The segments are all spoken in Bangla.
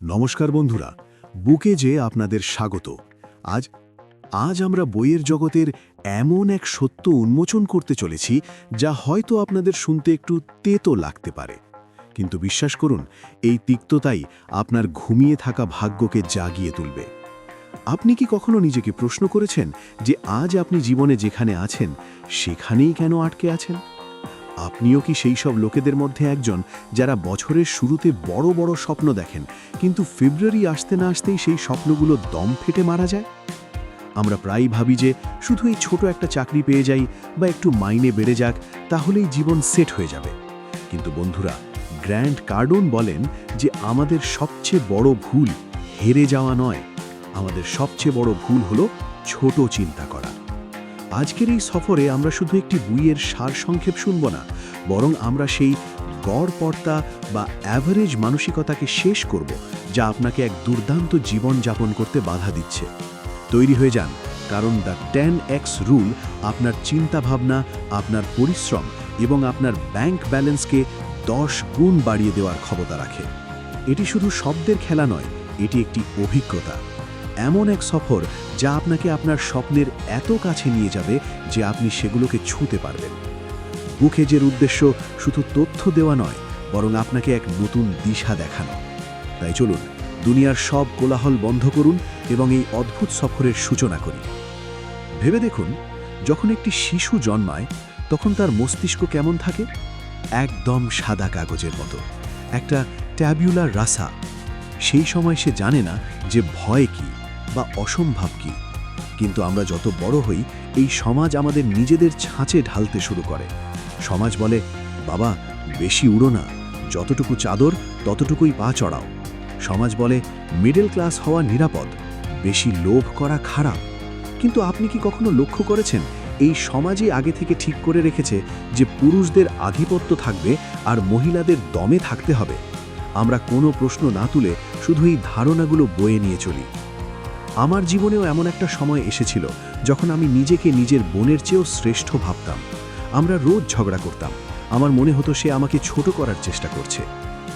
নমস্কার বন্ধুরা, বুকে যে আপনাদের স্বাগত। আজ আজ আমরা বইয়ের জগতের এমন এক সত্য উন্মোচন করতে চলেছি যা হয়তো আপনাদের শুনতে একটু তেতো লাগতে পারে, কিন্তু বিশ্বাস করুন, এই তিক্ততাই আপনার ঘুমিয়ে থাকা ভাগ্যকে জাগিয়ে তুলবে। আপনি কি কখনো নিজেকে প্রশ্ন করেছেন যে আজ আপনি জীবনে যেখানে আছেন সেখানেই কেন আটকে আছেন? আপনিও কি সেই সব লোকেদের মধ্যে একজন যারা বছরের শুরুতে বড় বড় স্বপ্ন দেখেন, কিন্তু ফেব্রুয়ারি আসতে না আসতেই সেই স্বপ্নগুলো দম ফেটে মারা যায়? আমরা প্রায়ই ভাবি যে শুধু এই ছোট একটা চাকরি পেয়ে যাই বা একটু মাইনে বেড়ে যাক, তাহলেই জীবন সেট হয়ে যাবে। কিন্তু বন্ধুরা, গ্র্যান্ট কার্ডন বলেন যে আমাদের সবচেয়ে বড় ভুল হেরে যাওয়া নয়, আমাদের সবচেয়ে বড় ভুল হলো ছোট চিন্তা করা। আজকের এই সফরে আমরা শুধু একটি বইয়ের সারসংক্ষেপ শুনব না, বরং আমরা সেই গড়পড়তা বা অ্যাভারেজ মানসিকতাকে শেষ করব, যা আপনাকে এক দুর্দান্ত জীবন যাপন করতে বাধা দিচ্ছে। তৈরি হয়ে যান, কারণ দ্য 10x রুল আপনার চিন্তাভাবনা, আপনার পরিশ্রম এবং আপনার ব্যাংক ব্যালেন্সকে 10 গুণ বাড়িয়ে দেওয়ার ক্ষমতা রাখে। এটি শুধু শব্দের খেলা নয়, এটি একটি অভিজ্ঞতা, এমন এক সফর যা আপনাকে আপনার স্বপ্নের এত কাছে নিয়ে যাবে যে আপনি সেগুলোকে ছুঁতে পারবেন। বুকেজের উদ্দেশ্য শুধু তথ্য দেওয়া নয়, বরং আপনাকে এক নতুন দিশা দেখানো। তাই চলুন, দুনিয়ার সব কোলাহল বন্ধ করুন এবং এই অদ্ভুত সফরের সূচনা করি। ভেবে দেখুন, যখন একটি শিশু জন্মায় তখন তার মস্তিষ্ক কেমন থাকে? একদম সাদা কাগজের মতো, একটা ট্যাবুলার রাসা। সেই সময় সে জানে না যে ভয় কি বা অসম্ভব কি। কিন্তু আমরা যত বড় হই, এই সমাজ আমাদের নিজেদের ছাঁচে ঢালতে শুরু করে। সমাজ বলে, বাবা বেশি উড়ো না, যতটুকু চাদর ততটুকুই পা চড়াও। সমাজ বলে মিডল ক্লাস হওয়া নিরাপদ, বেশি লোভ করা খারাপ। কিন্তু আপনি কি কখনো লক্ষ্য করেছেন, এই সমাজই আগে থেকে ঠিক করে রেখেছে যে পুরুষদের আধিপত্য থাকবে আর মহিলাদের দমে থাকতে হবে। আমরা কোনো প্রশ্ন না তুলে শুধু এই ধারণাগুলো বয়ে নিয়ে চলি। আমার জীবনেও এমন একটা সময় এসেছিল যখন আমি নিজেকে নিজের বোনের চেয়েও শ্রেষ্ঠ ভাবতাম। আমরা রোজ ঝগড়া করতাম, আমার মনে হতো সে আমাকে ছোট করার চেষ্টা করছে।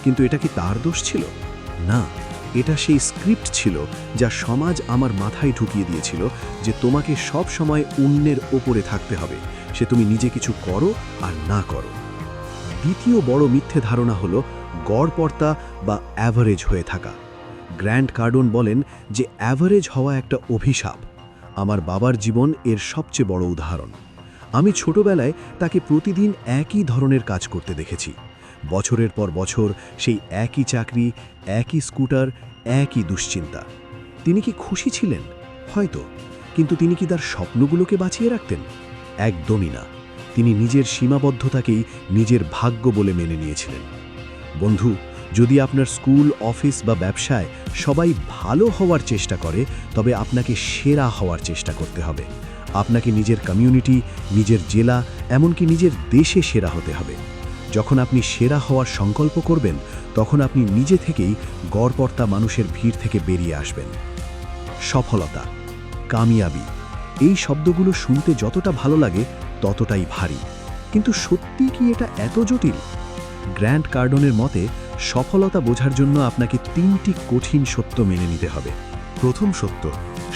কিন্তু এটা কি তার দোষ ছিল? না, এটা সেই স্ক্রিপ্ট ছিল যা সমাজ আমার মাথায় ঢুকিয়ে দিয়েছিল যে তোমাকে সব সময় অন্যের ওপরে থাকতে হবে, সে তুমি নিজে কিছু করো আর না করো। দ্বিতীয় বড় মিথ্যে ধারণা হলো গড়পড়তা বা অ্যাভারেজ হয়ে থাকা। গ্র্যান্ট কার্ডন বলেন যে অ্যাভারেজ হওয়া একটা অভিশাপ। আমার বাবার জীবন এর সবচেয়ে বড় উদাহরণ। আমি ছোটবেলায় তাকে প্রতিদিন একই ধরনের কাজ করতে দেখেছি। বছরের পর বছর সেই একই চাকরি, একই স্কুটার, একই দুশ্চিন্তা। তিনি কি খুশি ছিলেন? হয়তো, কিন্তু তিনি কি তার স্বপ্নগুলোকে বাঁচিয়ে রাখতেন? একদমই না। তিনি নিজের সীমাবদ্ধতাকেই নিজের ভাগ্য বলে মেনে নিয়েছিলেন। বন্ধু, যদি আপনার স্কুল, অফিস বা ব্যবসায় সবাই ভালো হওয়ার চেষ্টা করে, তবে আপনাকে সেরা হওয়ার চেষ্টা করতে হবে। আপনাকে নিজের কমিউনিটি, নিজের জেলা, এমনকি নিজের দেশে সেরা হতে হবে। যখন আপনি সেরা হওয়ার সংকল্প করবেন, তখন আপনি নিজে থেকেই গড়পড়তা মানুষের ভিড় থেকে বেরিয়ে আসবেন। সফলতা, কামিয়াবি, এই শব্দগুলো শুনতে যতটা ভালো লাগে ততটাই ভারী। কিন্তু সত্যি কি এটা এত জটিল? গ্র্যান্ট কার্ডনের মতে সফলতা বোঝার জন্য আপনাকে 3টি কঠিন সত্য মেনে নিতে হবে। প্রথম সত্য,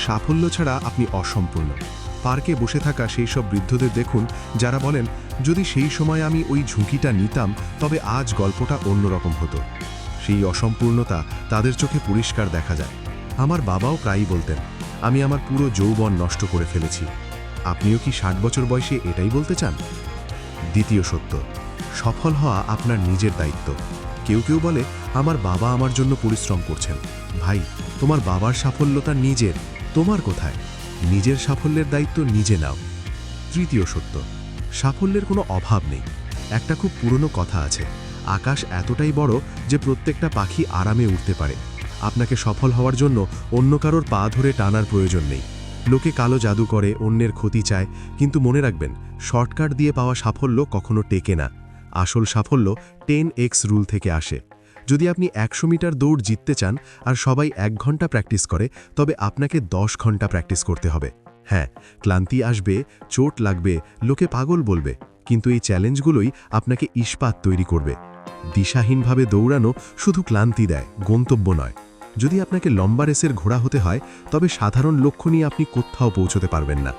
সাফল্য ছাড়া আপনি অসম্পূর্ণ। পার্কে বসে থাকা সেই সব বৃদ্ধদের দেখুন যারা বলেন, যদি সেই সময় আমি ওই ঝুঁকিটা নিতাম তবে আজ গল্পটা অন্যরকম হতো। সেই অসম্পূর্ণতা তাদের চোখে পরিষ্কার দেখা যায়। আমার বাবাও প্রায়ই বলতেন, আমি আমার পুরো যৌবন নষ্ট করে ফেলেছি। আপনিও কি 60 বছর বয়সে এটাই বলতে চান? দ্বিতীয় সত্য, সফল হওয়া আপনার নিজের দায়িত্ব। কেউ কেউ বলে, আমার বাবা আমার জন্য পরিশ্রম করছেন। ভাই, তোমার বাবার সাফল্যতা নিজের, তোমার কোথায়? নিজের সাফল্যের দায়িত্ব নিজে নাও। তৃতীয় সত্য, সাফল্যের কোনো অভাব নেই। একটা খুব পুরনো কথা আছে, আকাশ এতটাই বড় যে প্রত্যেকটা পাখি আরামে উঠতে পারে। আপনাকে সফল হওয়ার জন্য অন্য কারোর পা ধরে টানার প্রয়োজন নেই। লোকে কালো জাদু করে, অন্যের ক্ষতি চায়, কিন্তু মনে রাখবেন, শর্টকাট দিয়ে পাওয়া সাফল্য কখনো টেকে না। আসল সাফল্য 10x রুল থেকে আসে। যদি আপনি 100 মিটার দৌড় জিততে চান আর সবাই 1 ঘন্টা প্র্যাকটিস করে, তবে আপনাকে 10 ঘন্টা প্র্যাকটিস করতে হবে। হ্যাঁ, ক্লান্তি আসবে, চোট লাগবে, লোকে পাগল বলবে, কিন্তু এই চ্যালেঞ্জগুলোই আপনাকে ইস্পাত তৈরি করবে। দিশাহীনভাবে দৌড়ানো শুধু ক্লান্তি দেয়, গন্তব্য নয়। যদি আপনাকে লম্বা রেসের ঘোড়া হতে হয় তবে সাধারণ লক্ষ্য নিয়ে আপনি কোথাও পৌঁছতে পারবেন না।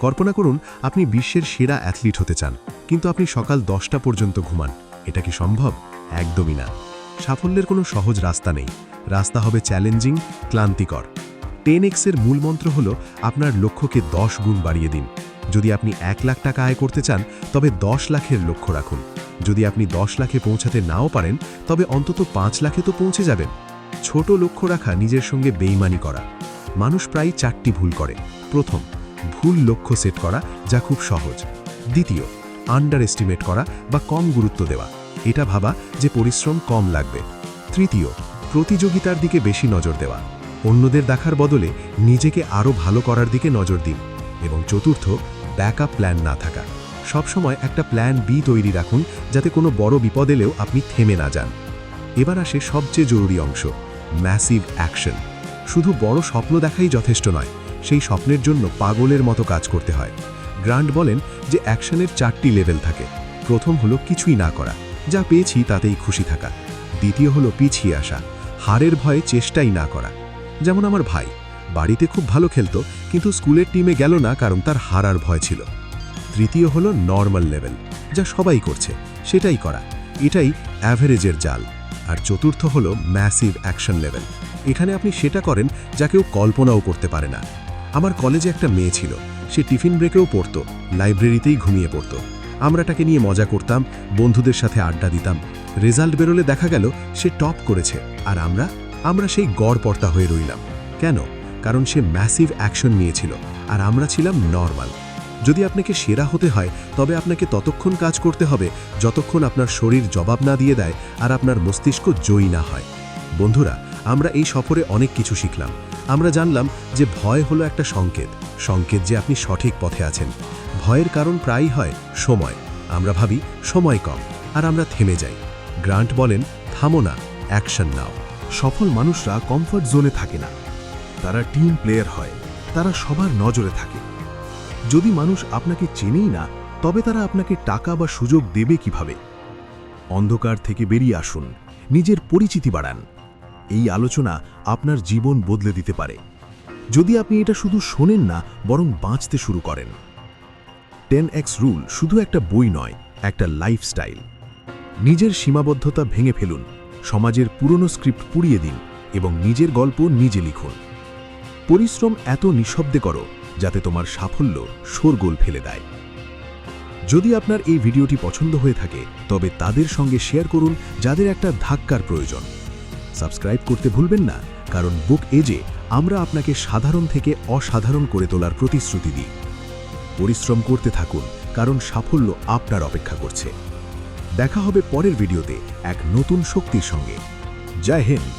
কল্পনা করুন আপনি বিশ্বের সেরা অ্যাথলিট হতে চান, কিন্তু আপনি সকাল 10টা পর্যন্ত ঘুমান। এটা কি সম্ভব? একদমই না। সাফল্যের কোনো সহজ রাস্তা নেই। রাস্তা হবে চ্যালেঞ্জিং, ক্লান্তিকর। 10x-এর মূল মন্ত্র হল আপনার লক্ষ্যকে 10 গুণ বাড়িয়ে দিন। যদি আপনি 1 লাখ টাকা আয় করতে চান তবে 10 লাখের লক্ষ্য রাখুন। যদি আপনি 10 লাখে পৌঁছাতে নাও পারেন তবে অন্তত 5 লাখে তো পৌঁছে যাবেন। ছোট লক্ষ্য রাখা নিজের সঙ্গে বেইমানি করা। মানুষ প্রায় 4টি ভুল করে। প্রথম, ভুল লক্ষ্য সেট করা, যা খুব সহজ। দ্বিতীয়, আন্ডার এস্টিমেট করা বা কম গুরুত্ব দেওয়া, এটা ভাবা যে পরিশ্রম কম লাগবে। তৃতীয়, প্রতিযোগিতার দিকে বেশি নজর দেওয়া, অন্যদের দেখার বদলে নিজেকে আরও ভালো করার দিকে নজর দিন। এবং চতুর্থ, ব্যাকআপ প্ল্যান না থাকা। সবসময় একটা প্ল্যান বি তৈরি রাখুন, যাতে কোনো বড় বিপদ এলেও আপনি থেমে না যান। এবার আসে সবচেয়ে জরুরি অংশ, ম্যাসিভ অ্যাকশন। শুধু বড় স্বপ্ন দেখাই যথেষ্ট নয়, সেই স্বপ্নের জন্য পাগলের মতো কাজ করতে হয়। গ্রান্ট বলেন যে অ্যাকশনের 4টি লেভেল থাকে। প্রথম হলো কিছুই না করা, যা পেয়েছি তাতেই খুশি থাকা। দ্বিতীয় হলো পিছিয়ে আসা, হারের ভয়ে চেষ্টাই না করা। যেমন আমার ভাই বাড়িতে খুব ভালো খেলতো, কিন্তু স্কুলের টিমে গেল না কারণ তার হারার ভয় ছিল। তৃতীয় হলো নর্মাল লেভেল, যা সবাই করছে সেটাই করা, এটাই অ্যাভারেজের জাল। আর চতুর্থ হলো ম্যাসিভ অ্যাকশন লেভেল। এখানে আপনি সেটা করেন যা কেউ কল্পনাও করতে পারে না। আমার কলেজে একটা মেয়ে ছিল, সে টিফিন ব্রেকেও পড়তো, লাইব্রেরিতেই ঘুমিয়ে পড়তো। আমরা তাকে নিয়ে মজা করতাম, বন্ধুদের সাথে আড্ডা দিতাম। রেজাল্ট বেরোলে দেখা গেল সে টপ করেছে, আর আমরা সেই গড়পড়তা হয়ে রইলাম। কেন? কারণ সে ম্যাসিভ অ্যাকশন নিয়েছিল, আর আমরা ছিলাম নর্মাল। যদি আপনাকে সেরা হতে হয় তবে আপনাকে ততক্ষণ কাজ করতে হবে যতক্ষণ আপনার শরীর জবাব না দিয়ে দেয় আর আপনার মস্তিষ্ক জয়ী না হয়। বন্ধুরা, আমরা এই সফরে অনেক কিছু শিখলাম। আমরা জানলাম যে ভয় হলো একটা সংকেত যে আপনি সঠিক পথে আছেন। ভয়ের কারণ প্রায়ই হয় সময়। আমরা ভাবি সময় কম, আর আমরা থেমে যাই। গ্রান্ট বলেন, থামো না, অ্যাকশন নাও। সফল মানুষরা কমফর্ট জোনে থাকে না, তারা টিম প্লেয়ার হয়, তারা সবার নজরে থাকে। যদি মানুষ আপনাকে চেনেই না, তবে তারা আপনাকে টাকা বা সুযোগ দেবে কিভাবে? অন্ধকার থেকে বেরিয়ে আসুন, নিজের পরিচিতি বাড়ান। এই আলোচনা আপনার জীবন বদলে দিতে পারে যদি আপনি এটা শুধু শোনেন না, বরং বাঁচতে শুরু করেন। 10x রুল শুধু একটা বই নয়, একটা লাইফস্টাইল। নিজের সীমাবদ্ধতা ভেঙে ফেলুন, সমাজের পুরনো স্ক্রিপ্ট পুড়িয়ে দিন এবং নিজের গল্প নিজে লিখুন। পরিশ্রম এত নিঃশব্দে করো যাতে তোমার সাফল্য শোরগোল ফেলে দেয়। যদি আপনার এই ভিডিওটি পছন্দ হয়ে থাকে তবে তাদের সঙ্গে শেয়ার করুন যাদের একটা ধাক্কার প্রয়োজন। সাবস্ক্রাইব করতে ভুলবেন না, কারণ বুক এজে আমরা আপনাকে সাধারণ থেকে অসাধারণ করে তোলার প্রতিশ্রুতি দিই। পরিশ্রম করতে থাকুন, কারণ সাফল্য আপনার অপেক্ষা করছে। দেখা হবে পরের ভিডিওতে এক নতুন শক্তির সঙ্গে। জয় হিন্দ।